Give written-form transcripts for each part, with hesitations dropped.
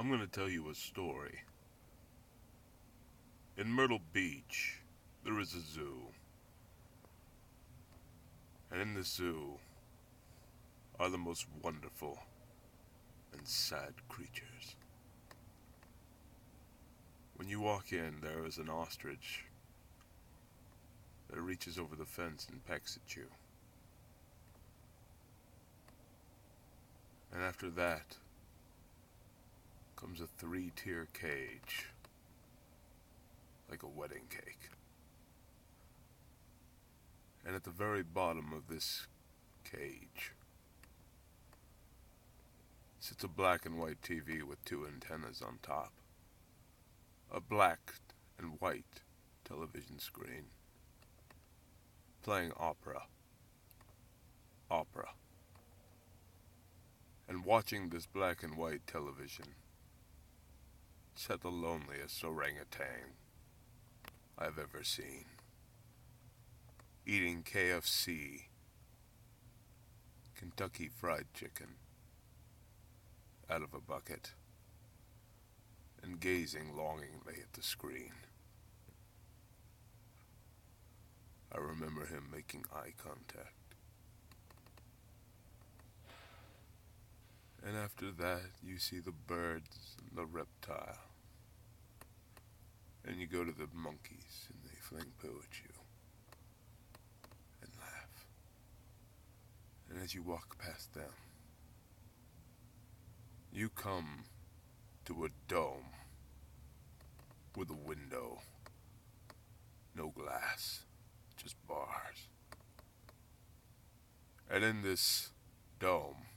I'm going to tell you a story. In Myrtle Beach, there is a zoo. And in the zoo are the most wonderful and sad creatures. When you walk in, there is an ostrich that reaches over the fence and pecks at you. And after that comes a 3-tier cage, like a wedding cake. And at the very bottom of this cage sits a black and white TV with 2 antennas on top. A black and white television screen playing opera. And watching this black and white television sat the loneliest orangutan I've ever seen, eating KFC, Kentucky Fried Chicken, out of a bucket, and gazing longingly at the screen. I remember him making eye contact. And after that, you see the birds and the reptile. And you go to the monkeys, and they fling poo at you. And laugh. And as you walk past them, you come to a dome with a window. No glass, just bars. And in this dome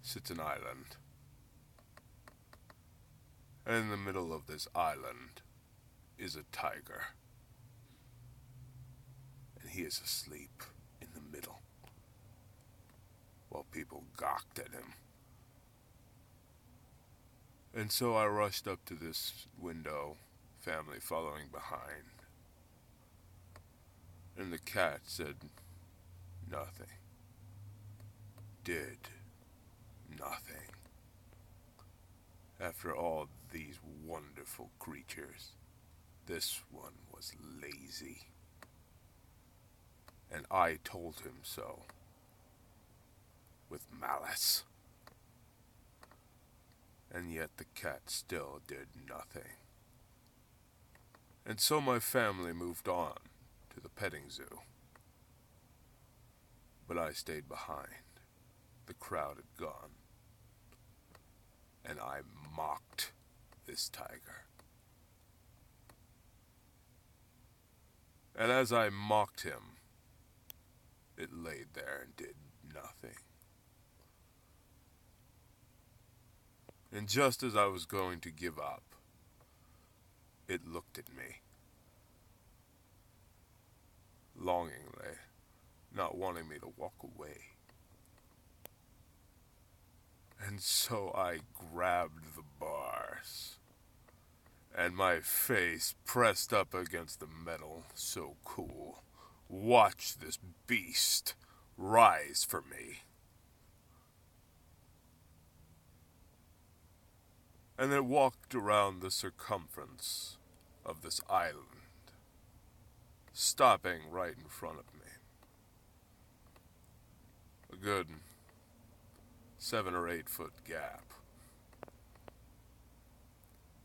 sits an island. And in the middle of this island is a tiger. And he is asleep in the middle, while people gawked at him. And so I rushed up to this window, family following behind. And the cat said nothing. Did nothing. After all these wonderful creatures, this one was lazy. And I told him so, with malice. And yet the cat still did nothing. And so my family moved on to the petting zoo. But I stayed behind. The crowd had gone. And I mocked this tiger. And as I mocked him, it laid there and did nothing. And just as I was going to give up, it looked at me, longingly, not wanting me to walk away. And so I grabbed the bars, and my face pressed up against the metal, so cool. Watch this beast rise for me. And it walked around the circumference of this island, stopping right in front of me. A good 7 or 8 foot gap.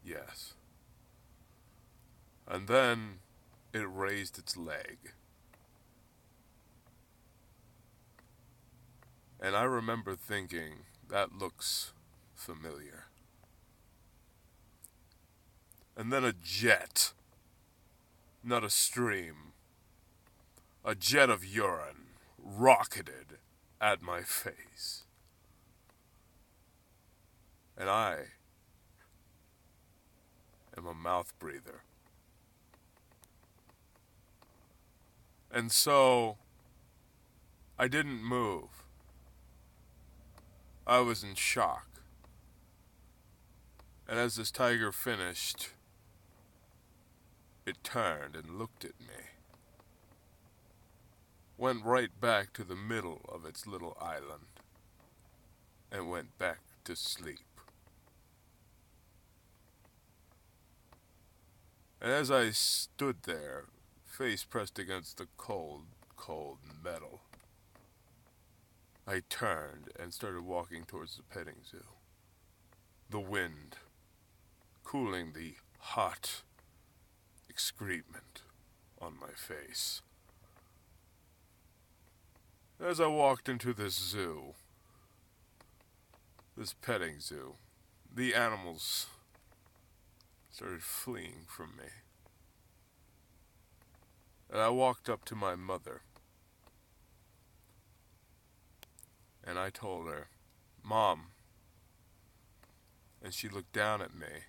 Yes. And then it raised its leg. And I remember thinking, that looks familiar. And then a jet, not a stream, a jet of urine rocketed at my face. And I am a mouth breather. And so I didn't move. I was in shock. And as this tiger finished, it turned and looked at me. Went right back to the middle of its little island and went back to sleep. And as I stood there, face pressed against the cold, cold metal, I turned and started walking towards the petting zoo. The wind cooling the hot excrement on my face. As I walked into this zoo, this petting zoo, the animals started fleeing from me. And I walked up to my mother, and I told her, "Mom," and she looked down at me,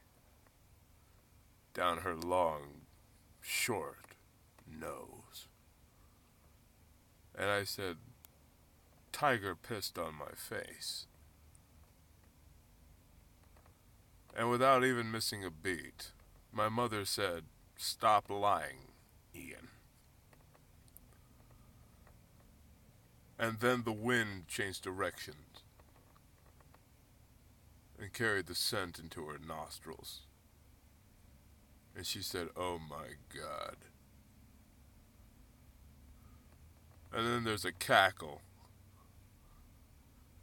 down her long, short nose. And I said, "Tiger pissed on my face." And without even missing a beat, my mother said, "Stop lying, Ian." And then the wind changed directions and carried the scent into her nostrils. And she said, "Oh my God." And then there's a cackle.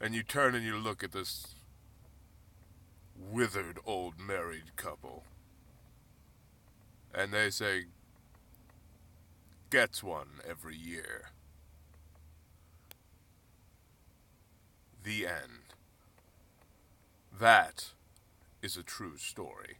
And you turn and you look at this withered old married couple. And they say, "Gets one every year." The end. That is a true story.